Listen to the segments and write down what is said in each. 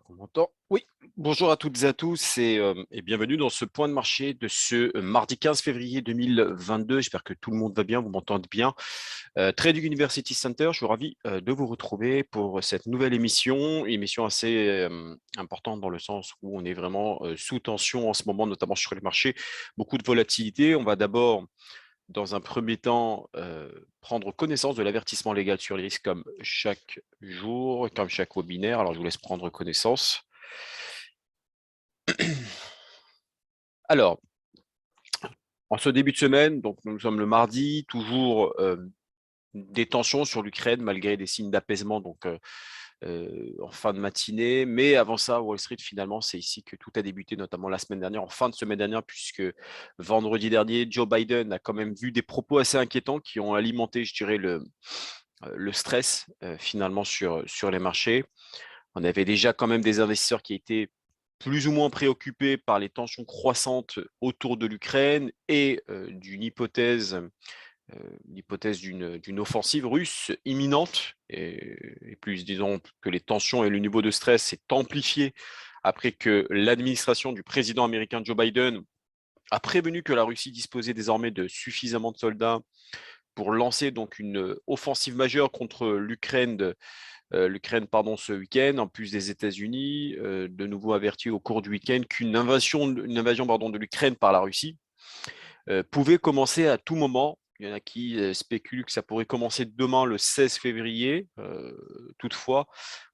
On m'entend? Oui. Bonjour à toutes et à tous et bienvenue dans ce point de marché de ce mardi 15 février 2022. J'espère que tout le monde va bien, vous m'entendez bien. Trading University Center, je suis ravi de vous retrouver pour cette nouvelle émission assez importante dans le sens où on est vraiment sous tension en ce moment, notamment sur les marchés. Beaucoup de volatilité. On va d'abord dans un premier temps, prendre connaissance de l'avertissement légal sur les risques comme chaque jour, comme chaque webinaire. Alors, je vous laisse prendre connaissance. Alors, en ce début de semaine, donc nous sommes le mardi, toujours des tensions sur l'Ukraine malgré des signes d'apaisement en fin de matinée. Mais avant ça, Wall Street, finalement, c'est ici que tout a débuté, notamment la semaine dernière, en fin de semaine dernière, puisque vendredi dernier, Joe Biden a quand même vu des propos assez inquiétants qui ont alimenté, je dirais, le stress finalement sur les marchés. On avait déjà quand même des investisseurs qui étaient plus ou moins préoccupés par les tensions croissantes autour de l'Ukraine et l'hypothèse d'une offensive russe imminente, et plus disons que les tensions et le niveau de stress s'est amplifié après que l'administration du président américain Joe Biden a prévenu que la Russie disposait désormais de suffisamment de soldats pour lancer donc une offensive majeure contre l'Ukraine ce week-end, en plus des États-Unis, de nouveau averti au cours du week-end qu'une invasion de l'Ukraine par la Russie pouvait commencer à tout moment. Il y en a qui spéculent que ça pourrait commencer demain, le 16 février. Toutefois,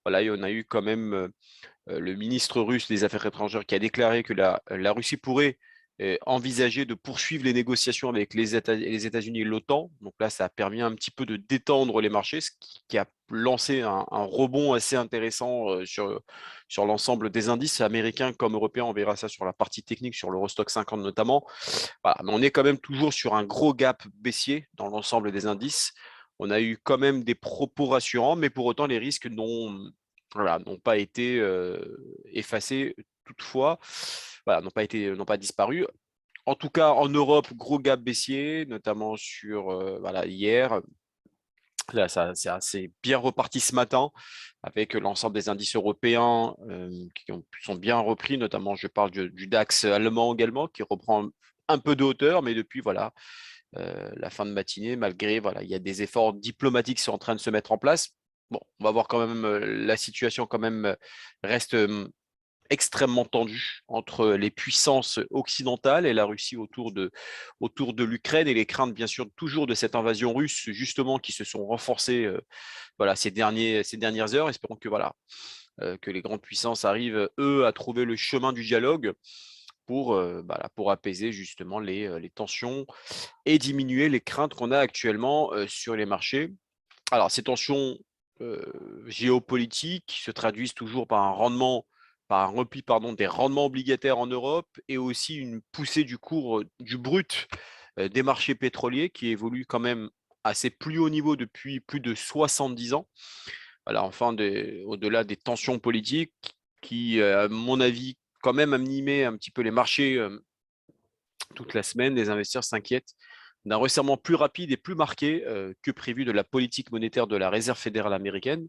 voilà, il y en a eu quand même le ministre russe des Affaires étrangères qui a déclaré que la Russie pourrait envisager de poursuivre les négociations avec les États-Unis et l'OTAN. Donc là, ça a permis un petit peu de détendre les marchés, ce qui a lancé un rebond assez intéressant sur l'ensemble des indices américains comme européens. On verra ça sur la partie technique, sur l'Eurostock 50 notamment. Voilà, mais on est quand même toujours sur un gros gap baissier dans l'ensemble des indices. On a eu quand même des propos rassurants, mais pour autant, les risques n'ont pas été effacés toutefois, voilà, n'ont pas disparu. En tout cas, en Europe, gros gap baissier, notamment sur voilà, hier. Là, ça c'est assez bien reparti ce matin avec l'ensemble des indices européens sont bien repris, notamment je parle du DAX allemand également qui reprend un peu de hauteur, mais depuis voilà, la fin de matinée, malgré voilà, il y a des efforts diplomatiques qui sont en train de se mettre en place. Bon, on va voir quand même la situation quand même reste extrêmement tendue entre les puissances occidentales et la Russie autour de l'Ukraine et les craintes bien sûr toujours de cette invasion russe justement qui se sont renforcées voilà, ces dernières heures. Espérons que voilà, que les grandes puissances arrivent eux à trouver le chemin du dialogue pour apaiser justement les tensions et diminuer les craintes qu'on a actuellement sur les marchés. Alors, ces tensions géopolitiques se traduisent toujours par un repli des rendements obligataires en Europe et aussi une poussée du cours du brut des marchés pétroliers qui évolue quand même à ses plus hauts niveaux depuis plus de 70 ans. Voilà, enfin, au-delà des tensions politiques qui, à mon avis, quand même animé un petit peu les marchés toute la semaine, les investisseurs s'inquiètent d'un resserrement plus rapide et plus marqué que prévu de la politique monétaire de la Réserve fédérale américaine,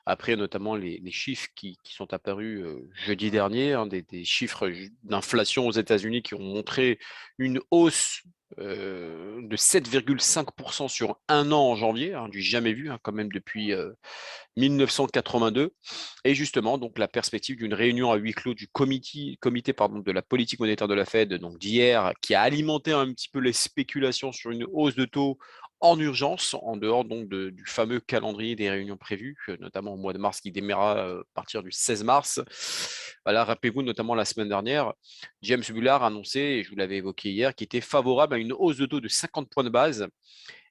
après notamment les chiffres qui sont apparus jeudi dernier, hein, des chiffres d'inflation aux États-Unis qui ont montré une hausse de 7,5% sur un an en janvier, hein, du jamais vu quand même depuis 1982. Et justement, donc la perspective d'une réunion à huis clos du comité de la politique monétaire de la Fed, donc d'hier, qui a alimenté un petit peu les spéculations sur une hausse de taux en urgence, en dehors donc du fameux calendrier des réunions prévues, notamment au mois de mars qui démarrera à partir du 16 mars. Voilà, rappelez-vous notamment la semaine dernière, James Bullard a annoncé, et je vous l'avais évoqué hier, qu'il était favorable à une hausse de taux de 50 points de base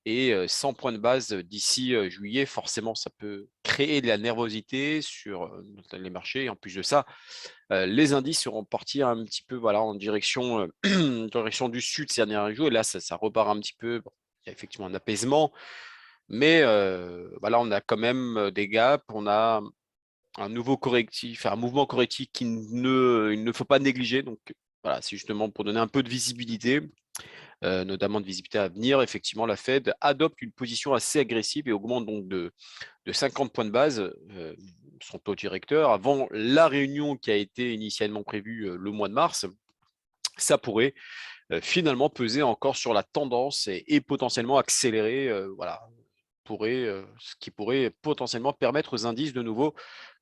et 100 points de base d'ici juillet. Forcément, ça peut créer de la nervosité sur les marchés. Et en plus de ça, les indices seront partis un petit peu voilà, en direction, direction du sud ces derniers jours. Et là, ça repart un petit peu. Bon, il y a effectivement un apaisement. Mais voilà, on a quand même des gaps. On a un nouveau correctif, un mouvement correctif il ne faut pas négliger. Donc voilà, c'est justement pour donner un peu de visibilité notamment de visibilité à venir, effectivement, la Fed adopte une position assez agressive et augmente donc de 50 points de base son taux directeur avant la réunion qui a été initialement prévue le mois de mars, ça pourrait finalement peser encore sur la tendance et potentiellement accélérer, voilà, ce qui pourrait potentiellement permettre aux indices de nouveau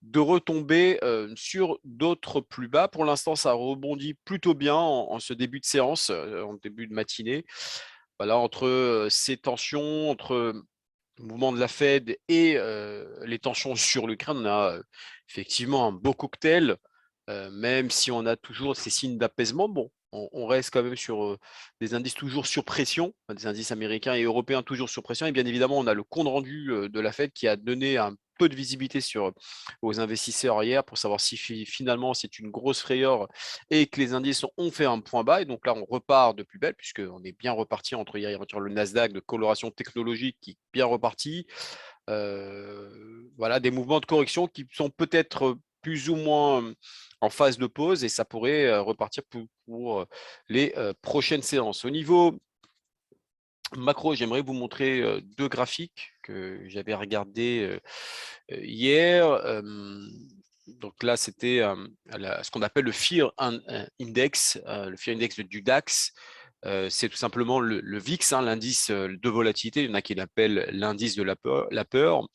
de retomber sur d'autres plus bas. Pour l'instant, ça rebondit plutôt bien en ce début de séance, en début de matinée. Voilà, entre ces tensions, entre le mouvement de la Fed et les tensions sur l'Ukraine, on a effectivement un beau cocktail, même si on a toujours ces signes d'apaisement. Bon, on reste quand même sur des indices toujours sur pression, des indices américains et européens toujours sur pression. Et bien évidemment, on a le compte rendu de la Fed qui a donné un peu de visibilité aux investisseurs hier pour savoir si finalement c'est une grosse frayeur et que les indices ont fait un point bas. Et donc là, on repart de plus belle puisqu'on est bien reparti entre hier et avant le Nasdaq de coloration technologique qui est bien reparti. Voilà, des mouvements de correction qui sont peut-être plus ou moins en phase de pause et ça pourrait repartir pour les prochaines séances. Au niveau macro, j'aimerais vous montrer deux graphiques que j'avais regardés hier. Donc là, c'était ce qu'on appelle le Fear Index, le Fear Index du DAX. C'est tout simplement le VIX, hein, l'indice de volatilité. Il y en a qui l'appellent l'indice de la peur.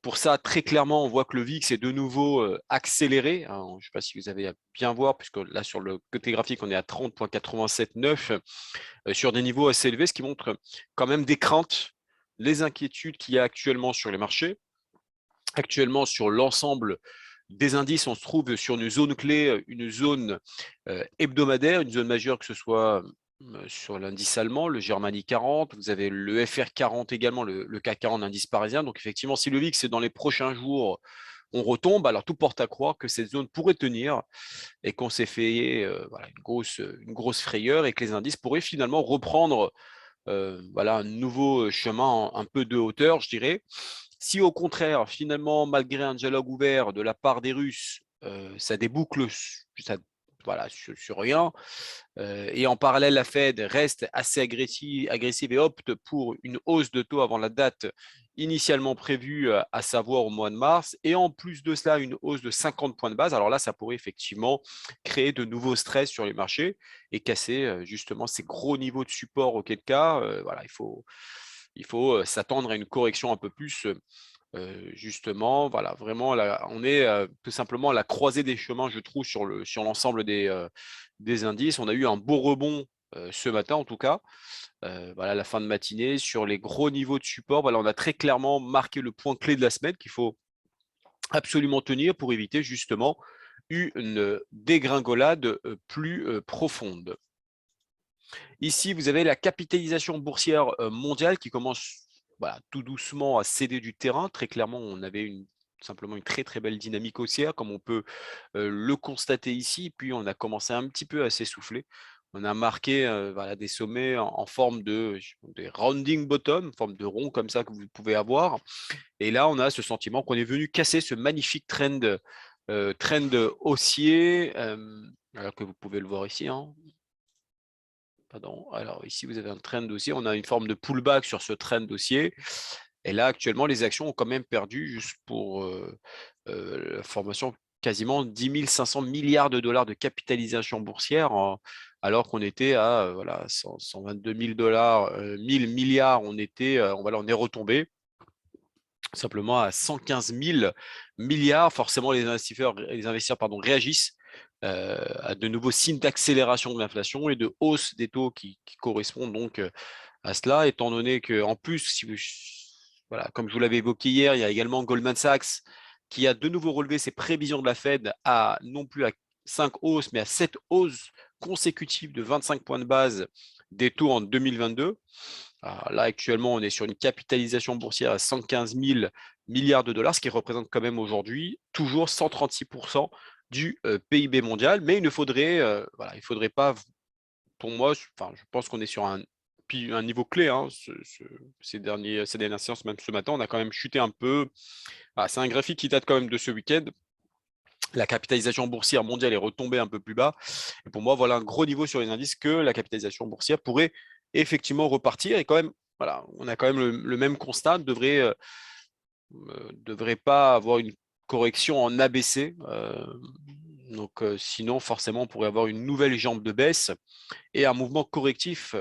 Pour ça, très clairement, on voit que le VIX est de nouveau accéléré. Hein, je ne sais pas si vous avez à bien voir, puisque là, sur le côté graphique, on est à 30,879 sur des niveaux assez élevés, ce qui montre quand même des craintes, les inquiétudes qu'il y a actuellement sur les marchés. Actuellement, sur l'ensemble des indices, on se trouve sur une zone clé, une zone hebdomadaire, une zone majeure, que ce soit sur l'indice allemand, le Germany 40, vous avez le FR 40 également, le CAC 40, l'indice parisien. Donc effectivement, si le VIX dans les prochains jours, on retombe, alors tout porte à croire que cette zone pourrait tenir et qu'on s'est fait voilà, une grosse frayeur et que les indices pourraient finalement reprendre voilà, un nouveau chemin un peu de hauteur, je dirais. Si au contraire, finalement, malgré un dialogue ouvert de la part des Russes, ça déboucle voilà, sur rien, et en parallèle, la Fed reste assez agressive et opte pour une hausse de taux avant la date initialement prévue, à savoir au mois de mars, et en plus de cela, une hausse de 50 points de base. Alors là, ça pourrait effectivement créer de nouveaux stress sur les marchés et casser justement ces gros niveaux de support, auquel cas, voilà, il faut s'attendre à une correction un peu plus justement, voilà, vraiment, là, on est tout simplement à la croisée des chemins, je trouve, sur l'ensemble des indices. On a eu un beau rebond ce matin, en tout cas, voilà, la fin de matinée, sur les gros niveaux de support. Voilà, on a très clairement marqué le point clé de la semaine qu'il faut absolument tenir pour éviter justement une dégringolade plus profonde. Ici, vous avez la capitalisation boursière mondiale qui commence voilà, tout doucement à céder du terrain. Très clairement, on avait simplement une très très belle dynamique haussière, comme on peut le constater ici. Puis on a commencé un petit peu à s'essouffler. On a marqué voilà, des sommets en forme des rounding bottom, en forme de rond comme ça que vous pouvez avoir. Et là, on a ce sentiment qu'on est venu casser ce magnifique trend haussier, alors que vous pouvez le voir ici. Hein. Pardon. Alors ici, vous avez un trend haussier. On a une forme de pullback sur ce trend haussier. Et là, actuellement, les actions ont quand même perdu, juste pour la formation, quasiment 10 500 milliards de dollars de capitalisation boursière, alors qu'on était à voilà, 122 000 dollars, 1000 milliards, on est retombé simplement à 115 000 milliards. Forcément, les investisseurs réagissent à de nouveaux signes d'accélération de l'inflation et de hausse des taux qui correspondent donc à cela, étant donné qu'en plus, voilà, comme je vous l'avais évoqué hier, il y a également Goldman Sachs qui a de nouveau relevé ses prévisions de la Fed à non plus à 5 hausses, mais à 7 hausses consécutives de 25 points de base des taux en 2022. Alors là, actuellement, on est sur une capitalisation boursière à 115 000 milliards de dollars, ce qui représente quand même aujourd'hui toujours 136% du PIB mondial. Mais il ne faudrait, voilà, il faudrait pas, pour moi, enfin, je pense qu'on est sur un niveau clé. Hein, ces dernières séances, même ce matin, on a quand même chuté un peu. Ah, c'est un graphique qui date quand même de ce week-end. La capitalisation boursière mondiale est retombée un peu plus bas. Et pour moi, voilà un gros niveau sur les indices que la capitalisation boursière pourrait effectivement repartir. Et quand même, voilà, on a quand même le même constat, ne devrait pas avoir une correction en ABC. Donc, sinon, forcément, on pourrait avoir une nouvelle jambe de baisse et un mouvement correctif,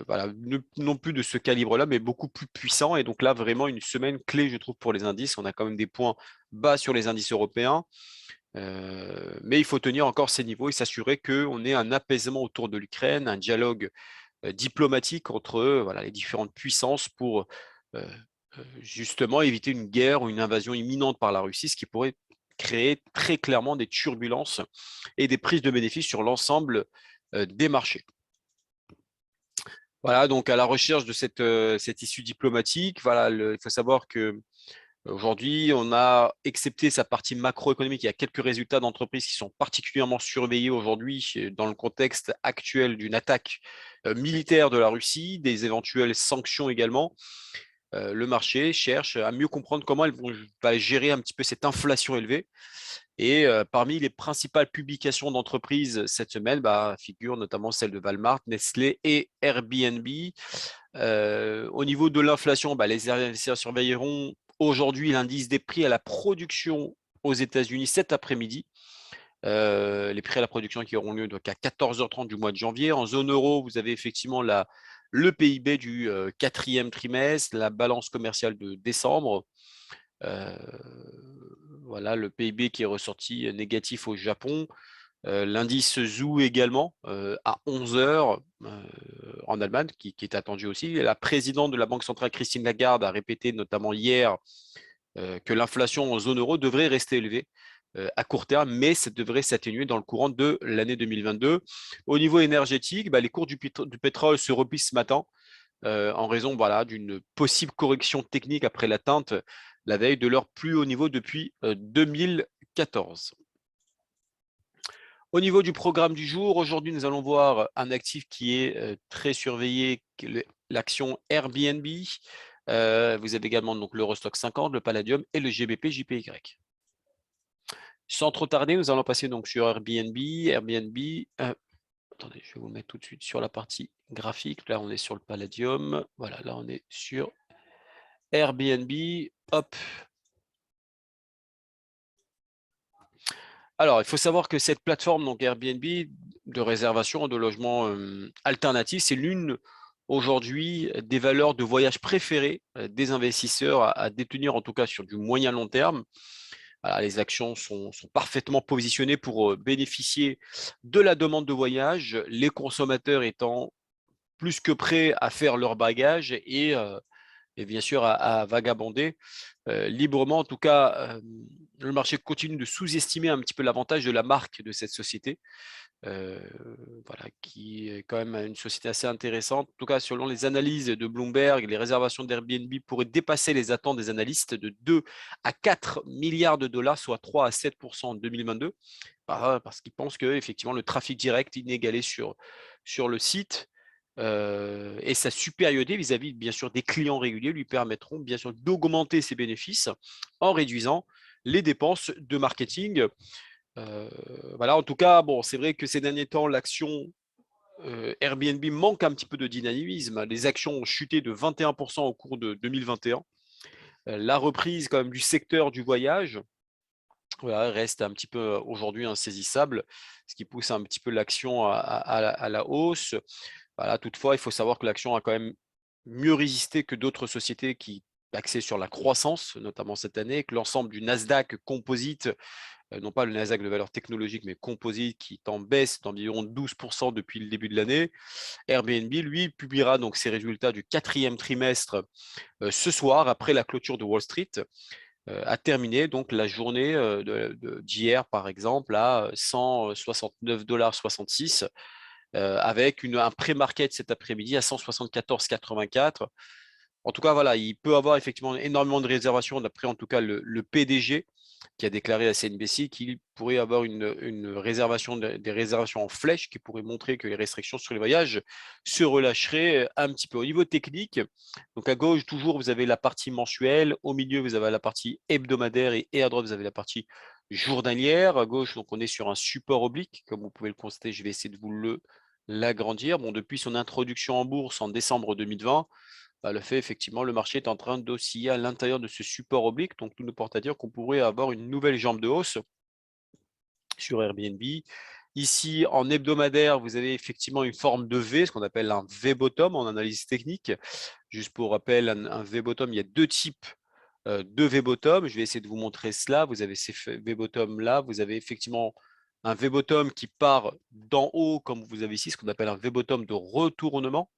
voilà, non plus de ce calibre-là, mais beaucoup plus puissant. Et donc là, vraiment une semaine clé, je trouve, pour les indices. On a quand même des points bas sur les indices européens, mais il faut tenir encore ces niveaux et s'assurer qu'on ait un apaisement autour de l'Ukraine, un dialogue diplomatique entre voilà, les différentes puissances pour justement éviter une guerre ou une invasion imminente par la Russie, ce qui pourrait créer très clairement des turbulences et des prises de bénéfices sur l'ensemble des marchés. Voilà, donc à la recherche de cette issue diplomatique, voilà, il faut savoir que aujourd'hui, on a, excepté sa partie macroéconomique, il y a quelques résultats d'entreprises qui sont particulièrement surveillés aujourd'hui dans le contexte actuel d'une attaque militaire de la Russie, des éventuelles sanctions également. Le marché cherche à mieux comprendre comment elles vont gérer un petit peu cette inflation élevée. Et parmi les principales publications d'entreprises cette semaine, figurent notamment celles de Walmart, Nestlé et Airbnb. Au niveau de l'inflation, les investisseurs surveilleront aujourd'hui l'indice des prix à la production aux États-Unis cet après-midi. Les prix à la production qui auront lieu donc à 14h30 du mois de janvier. En zone euro, vous avez effectivement le PIB du quatrième trimestre, la balance commerciale de décembre. Voilà, le PIB qui est ressorti négatif au Japon. L'indice ZOO également à 11h en Allemagne, qui est attendu aussi. La présidente de la Banque centrale, Christine Lagarde, a répété notamment hier que l'inflation en zone euro devrait rester élevée à court terme, mais ça devrait s'atténuer dans le courant de l'année 2022. Au niveau énergétique, les cours du pétrole se replient ce matin en raison d'une possible correction technique après l'atteinte la veille de leur plus haut niveau depuis 2014. Au niveau du programme du jour, aujourd'hui, nous allons voir un actif qui est très surveillé, l'action Airbnb. Vous avez également donc l'Eurostoxx 50, le Palladium et le GBP JPY. Sans trop tarder, nous allons passer donc sur Airbnb. Attendez, je vais vous mettre tout de suite sur la partie graphique. Là, on est sur le Palladium. Voilà, là, on est sur Airbnb. Hop. Alors, il faut savoir que cette plateforme, donc Airbnb, de réservation de logements alternatifs, c'est l'une aujourd'hui des valeurs de voyage préférées des investisseurs à détenir, en tout cas sur du moyen long terme. Voilà, les actions sont parfaitement positionnées pour bénéficier de la demande de voyage, les consommateurs étant plus que prêts à faire leur bagage et bien sûr à vagabonder librement. En tout cas, le marché continue de sous-estimer un petit peu l'avantage de la marque de cette société, voilà, qui est quand même une société assez intéressante. En tout cas, selon les analyses de Bloomberg, les réservations d'Airbnb pourraient dépasser les attentes des analystes de 2 à 4 milliards de dollars, soit 3 à 7% en 2022, parce qu'ils pensent que effectivement le trafic direct inégalé sur le site et sa supériorité vis-à-vis bien sûr des clients réguliers lui permettront bien sûr d'augmenter ses bénéfices en réduisant les dépenses de marketing. Voilà, en tout cas, bon, c'est vrai que ces derniers temps, l'action Airbnb manque un petit peu de dynamisme. Les actions ont chuté de 21% au cours de 2021. La reprise quand même du secteur du voyage reste un petit peu aujourd'hui insaisissable, ce qui pousse un petit peu l'action à la hausse. Voilà, toutefois, il faut savoir que l'action a quand même mieux résisté que d'autres sociétés qui axées sur la croissance, notamment cette année, que l'ensemble du Nasdaq Composite, non pas le Nasdaq de valeur technologique, mais Composite, qui est en baisse d'environ 12% depuis le début de l'année. Airbnb, lui, publiera donc ses résultats du quatrième trimestre ce soir, après la clôture de Wall Street, a terminé donc la journée d'hier, par exemple, à 169,66 $, avec un pré-market cet après-midi à 174,84. En tout cas, voilà, il peut avoir effectivement énormément de réservations, d'après en tout cas le PDG qui a déclaré à CNBC qu'il pourrait avoir une réservation, des réservations en flèche qui pourraient montrer que les restrictions sur les voyages se relâcheraient un petit peu. Au niveau technique, donc à gauche, toujours, vous avez la partie mensuelle. Au milieu, vous avez la partie hebdomadaire et à droite, vous avez la partie journalière. À gauche, donc on est sur un support oblique. Comme vous pouvez le constater, je vais essayer de vous l'agrandir. Bon, depuis son introduction en bourse en décembre 2020, le fait effectivement, le marché est en train d'osciller à l'intérieur de ce support oblique, donc tout nous porte à dire qu'on pourrait avoir une nouvelle jambe de hausse sur Airbnb. Ici, en hebdomadaire, vous avez effectivement une forme de V, ce qu'on appelle un V-bottom en analyse technique. Juste pour rappel, un V-bottom, il y a deux types de V-bottom. Je vais essayer de vous montrer cela. Vous avez ces V-bottom là. Vous avez effectivement un V-bottom qui part d'en haut, comme vous avez ici, ce qu'on appelle un V-bottom de retournement.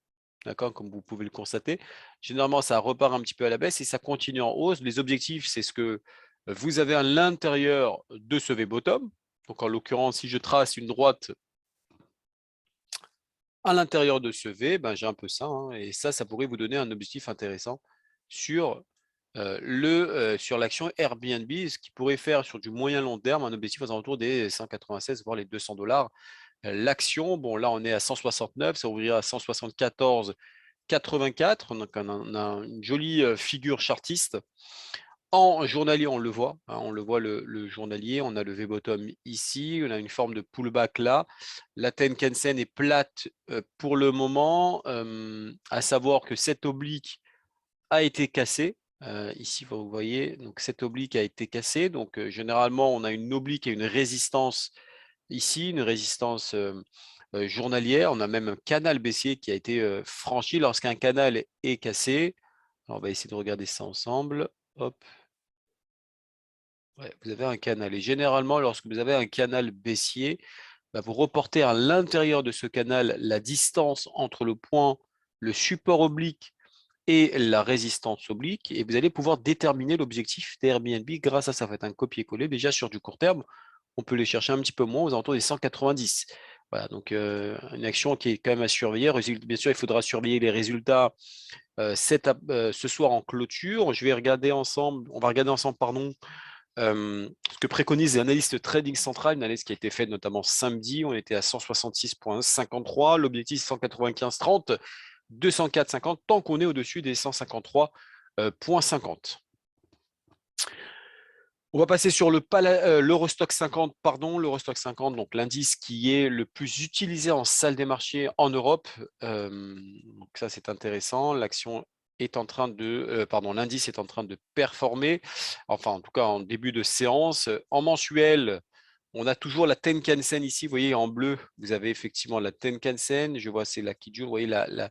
D'accord, comme vous pouvez le constater. Généralement, ça repart un petit peu à la baisse et ça continue en hausse. Les objectifs, c'est ce que vous avez à l'intérieur de ce V-bottom. Donc, en l'occurrence, si je trace une droite à l'intérieur de ce V, ben, j'ai un peu ça. Hein, et ça pourrait vous donner un objectif intéressant sur sur l'action Airbnb, ce qui pourrait faire sur du moyen long terme un objectif aux alentours des 196 voire les 200 dollars. L'action, bon là on est à 169, ça ouvrira à 174,84. Donc on a une jolie figure chartiste. En journalier, on le voit, hein, on le voit le journalier, on a le V-bottom ici, on a une forme de pullback là. La Tenkan-sen est plate pour le moment, à savoir que cette oblique a été cassée. Ici, vous voyez, donc cette oblique a été cassée. Donc généralement, on a une oblique et une résistance ici, une résistance journalière. On a même un canal baissier qui a été franchi lorsqu'un canal est cassé. Alors, on va essayer de regarder ça ensemble. Hop. Ouais, vous avez un canal. Et généralement, lorsque vous avez un canal baissier, vous reportez à l'intérieur de ce canal la distance entre le point, le support oblique et la résistance oblique, et vous allez pouvoir déterminer l'objectif d'Airbnb grâce à ça. Faites un copier-coller. Déjà sur du court terme, on peut les chercher un petit peu moins aux alentours des 190. Voilà, donc une action qui est quand même à surveiller. Bien sûr, il faudra surveiller les résultats ce soir en clôture. Je vais regarder ensemble, on va regarder ensemble, pardon, ce que préconisent les analystes trading central, une analyse qui a été faite notamment samedi. On était à 166,53, l'objectif 195,30, 204,50, tant qu'on est au-dessus des 153,50. On va passer sur l'Eurostock 50, pardon, l'Eurostock 50, donc l'indice qui est le plus utilisé en salle des marchés en Europe. Donc ça, c'est intéressant. L'action est en train de, l'indice est en train de performer, enfin en tout cas en début de séance. En mensuel, on a toujours la Tenkan-sen ici, vous voyez en bleu, vous avez effectivement la Tenkan-sen, je vois c'est la Kijun, vous voyez la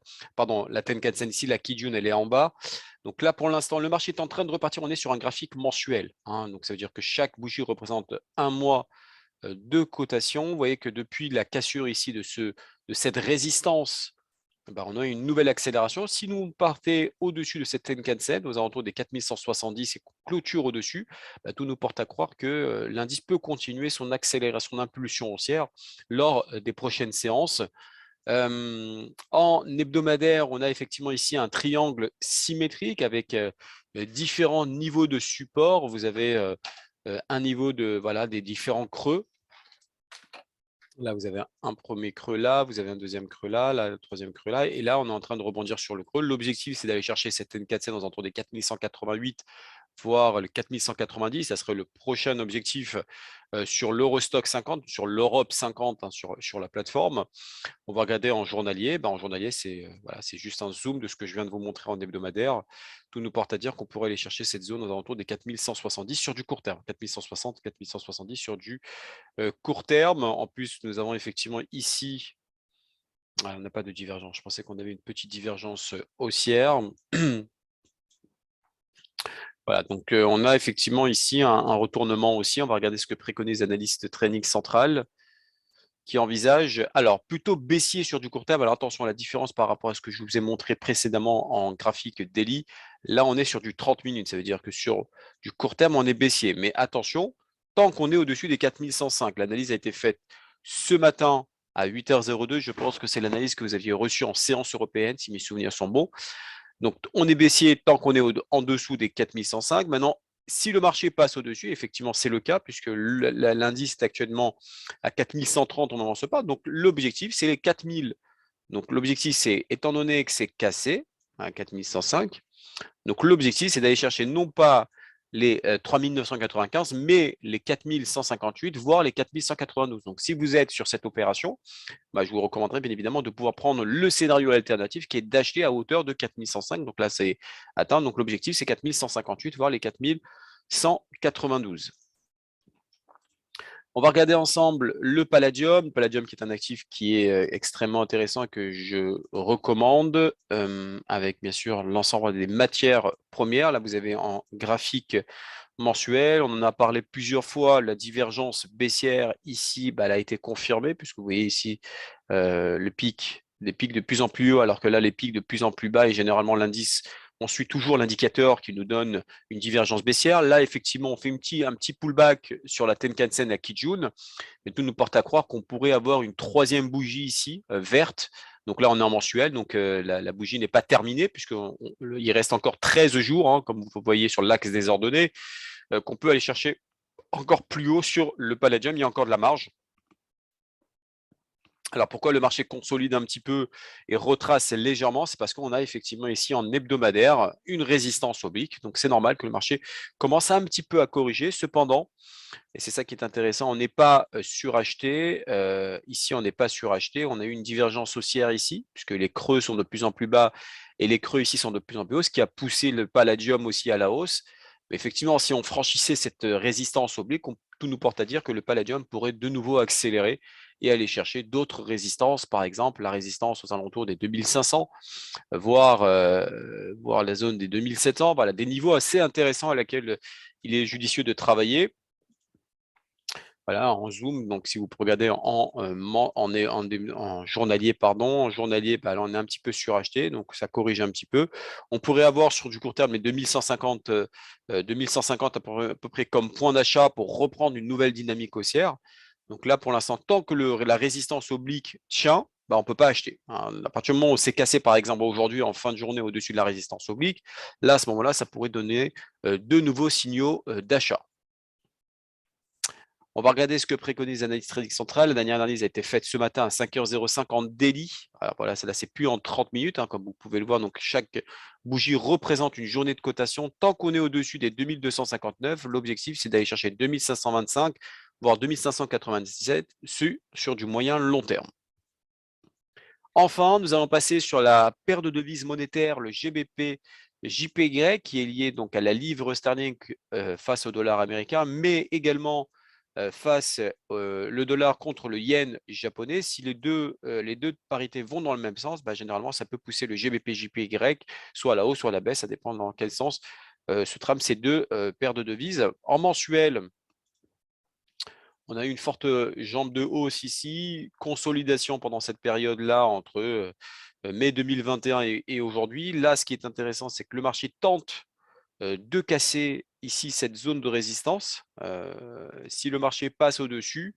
Tenkan-sen ici, la Kijun elle est en bas. Donc là pour l'instant le marché est en train de repartir, on est sur un graphique mensuel, hein, donc ça veut dire que chaque bougie représente un mois de cotation. Vous voyez que depuis la cassure ici de cette résistance, on a une nouvelle accélération. Si nous partons au-dessus de cette Tenkan-sen, aux alentours des 4170 et qu'on clôture au-dessus, tout nous porte à croire que l'indice peut continuer son accélération d'impulsion haussière lors des prochaines séances. En hebdomadaire, on a effectivement ici un triangle symétrique avec différents niveaux de support. Vous avez un niveau des différents creux. Là, vous avez un premier creux là, vous avez un deuxième creux là, le troisième creux là, et là, on est en train de rebondir sur le creux. L'objectif, c'est d'aller chercher cette N4C dans autour des 4188, voire le 4190. Ça serait le prochain objectif sur l'Eurostock 50, sur l'Europe 50, hein, sur la plateforme. On va regarder en journalier. En journalier, c'est juste un zoom de ce que je viens de vous montrer en hebdomadaire. Tout nous porte à dire qu'on pourrait aller chercher cette zone aux alentours des 4170 sur du court terme. 4160, 4170 sur du court terme. En plus, nous avons effectivement ici, on n'a pas de divergence. Je pensais qu'on avait une petite divergence haussière. Voilà, donc on a effectivement ici un retournement aussi. On va regarder ce que préconisent les analystes training central qui envisagent, alors plutôt baissier sur du court terme. Alors attention à la différence par rapport à ce que je vous ai montré précédemment en graphique daily. Là, on est sur du 30 minutes. Ça veut dire que sur du court terme, on est baissier. Mais attention, tant qu'on est au-dessus des 4105, l'analyse a été faite ce matin à 8h02. Je pense que c'est l'analyse que vous aviez reçue en séance européenne, si mes souvenirs sont bons. Donc, on est baissier tant qu'on est en dessous des 4105. Maintenant, si le marché passe au-dessus, effectivement, c'est le cas, puisque l'indice est actuellement à 4130, on n'avance pas. Donc, l'objectif, c'est les 4000. Donc, l'objectif, c'est, étant donné que c'est cassé à 4105, donc l'objectif, c'est d'aller chercher non pas les 3995, mais les 4158, voire les 4192. Donc, si vous êtes sur cette opération, bah, je vous recommanderais bien évidemment de pouvoir prendre le scénario alternatif qui est d'acheter à hauteur de 4105. Donc là, c'est atteint. Donc, l'objectif, c'est 4158, voire les 4192. On va regarder ensemble le Palladium. Palladium qui est un actif qui est extrêmement intéressant et que je recommande avec bien sûr l'ensemble des matières premières. Là, vous avez en graphique mensuel. On en a parlé plusieurs fois. La divergence baissière ici, bah, elle a été confirmée puisque vous voyez ici les pics de plus en plus haut alors que là, les pics de plus en plus bas et généralement l'indice on suit toujours l'indicateur qui nous donne une divergence baissière. Là, effectivement, on fait un petit pullback sur la Tenkan-sen à Kijun, mais tout nous porte à croire qu'on pourrait avoir une troisième bougie ici, verte. Donc là, on est en mensuel, donc la bougie n'est pas terminée, puisqu'il reste encore 13 jours, hein, comme vous voyez sur l'axe des ordonnées, qu'on peut aller chercher encore plus haut sur le Palladium. Il y a encore de la marge. Alors pourquoi le marché consolide un petit peu et retrace légèrement? C'est parce qu'on a effectivement ici en hebdomadaire une résistance oblique. Donc c'est normal que le marché commence un petit peu à corriger. Cependant, et c'est ça qui est intéressant, on n'est pas suracheté. Ici, on n'est pas suracheté. On a eu une divergence haussière ici, puisque les creux sont de plus en plus bas et les creux ici sont de plus en plus hauts, ce qui a poussé le palladium aussi à la hausse. Mais effectivement, si on franchissait cette résistance oblique, tout nous porte à dire que le palladium pourrait de nouveau accélérer et aller chercher d'autres résistances, par exemple la résistance aux alentours des 2500, voire la zone des 2700. Voilà, des niveaux assez intéressants à laquelle il est judicieux de travailler. Voilà, en zoom, donc si vous regardez en journalier, pardon, en journalier, bah, là, on est un petit peu suracheté, donc ça corrige un petit peu. On pourrait avoir sur du court terme les 2150, 2150 à peu près comme point d'achat pour reprendre une nouvelle dynamique haussière. Donc là, pour l'instant, tant que la résistance oblique tient, bah, on ne peut pas acheter, hein. À partir du moment où on s'est cassé, par exemple, aujourd'hui, en fin de journée, au-dessus de la résistance oblique, là, à ce moment-là, ça pourrait donner de nouveaux signaux d'achat. On va regarder ce que préconise l'analyse trading centrale. La dernière analyse a été faite ce matin à 5h05 en daily. Alors voilà, là, c'est plus en 30 minutes, hein, comme vous pouvez le voir. Donc, chaque bougie représente une journée de cotation. Tant qu'on est au-dessus des 2259, l'objectif, c'est d'aller chercher 2525, voire 2597 sur du moyen long terme. Enfin, nous allons passer sur la paire de devises monétaires, le GBP JPY, qui est lié donc à la livre sterling face au dollar américain, mais également face le dollar contre le yen japonais. Si les deux parités vont dans le même sens, bah, généralement, ça peut pousser le GBP JPY soit à la hausse, soit à la baisse, ça dépend dans quel sens se trament ces deux paires de devises. En mensuel, on a eu une forte jambe de hausse ici, consolidation pendant cette période-là entre mai 2021 et aujourd'hui. Là, ce qui est intéressant, c'est que le marché tente de casser ici cette zone de résistance. Si le marché passe au-dessus,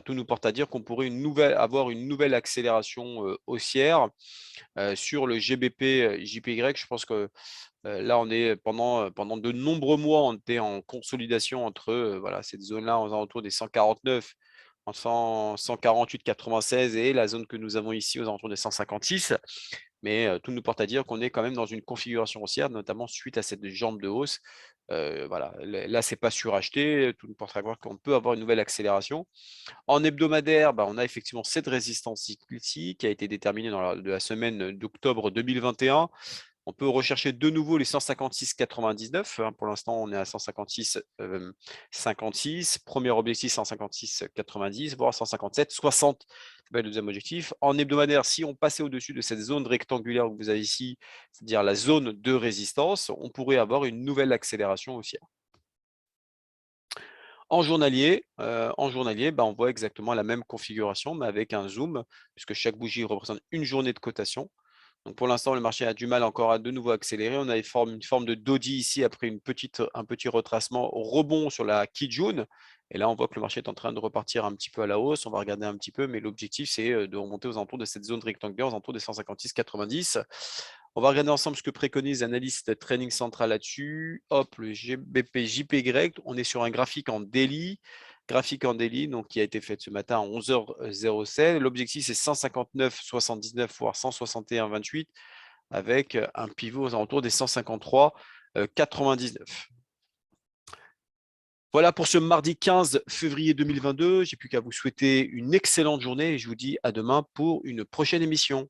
tout nous porte à dire qu'on pourrait avoir une nouvelle accélération haussière sur le GBP JPY. Je pense que là, on est pendant de nombreux mois, on était en consolidation entre voilà, cette zone-là aux alentours des 149, en 148,96 et la zone que nous avons ici aux alentours des 156. Mais tout nous porte à dire qu'on est quand même dans une configuration haussière, notamment suite à cette jambe de hausse. Voilà, là, c'est pas suracheté. Tout nous porte à croire qu'on peut avoir une nouvelle accélération. En hebdomadaire, bah, on a effectivement cette résistance ici qui a été déterminée de la semaine d'octobre 2021. On peut rechercher de nouveau les 156,99. Hein. Pour l'instant, on est à 156,56. Premier objectif, 156,90, voire 157,60. C'est le deuxième objectif. En hebdomadaire, si on passait au-dessus de cette zone rectangulaire que vous avez ici, c'est-à-dire la zone de résistance, on pourrait avoir une nouvelle accélération haussière. En journalier, bah, on voit exactement la même configuration, mais avec un zoom, puisque chaque bougie représente une journée de cotation. Donc pour l'instant, le marché a du mal encore à de nouveau accélérer. On a une forme de doji ici après un petit retracement au rebond sur la Kijun. Et là, on voit que le marché est en train de repartir un petit peu à la hausse. On va regarder un petit peu, mais l'objectif, c'est de remonter aux alentours de cette zone rectangulaire, aux alentours des 156,90. On va regarder ensemble ce que préconise l'analyste Training Central là-dessus. Hop, le GBP JPY. On est sur un graphique en daily. Graphique en daily, donc qui a été fait ce matin à 11h07. L'objectif, c'est 159,79 voire 161,28 avec un pivot aux alentours des 153,99. Voilà pour ce mardi 15 février 2022. J'ai plus qu'à vous souhaiter une excellente journée et je vous dis à demain pour une prochaine émission.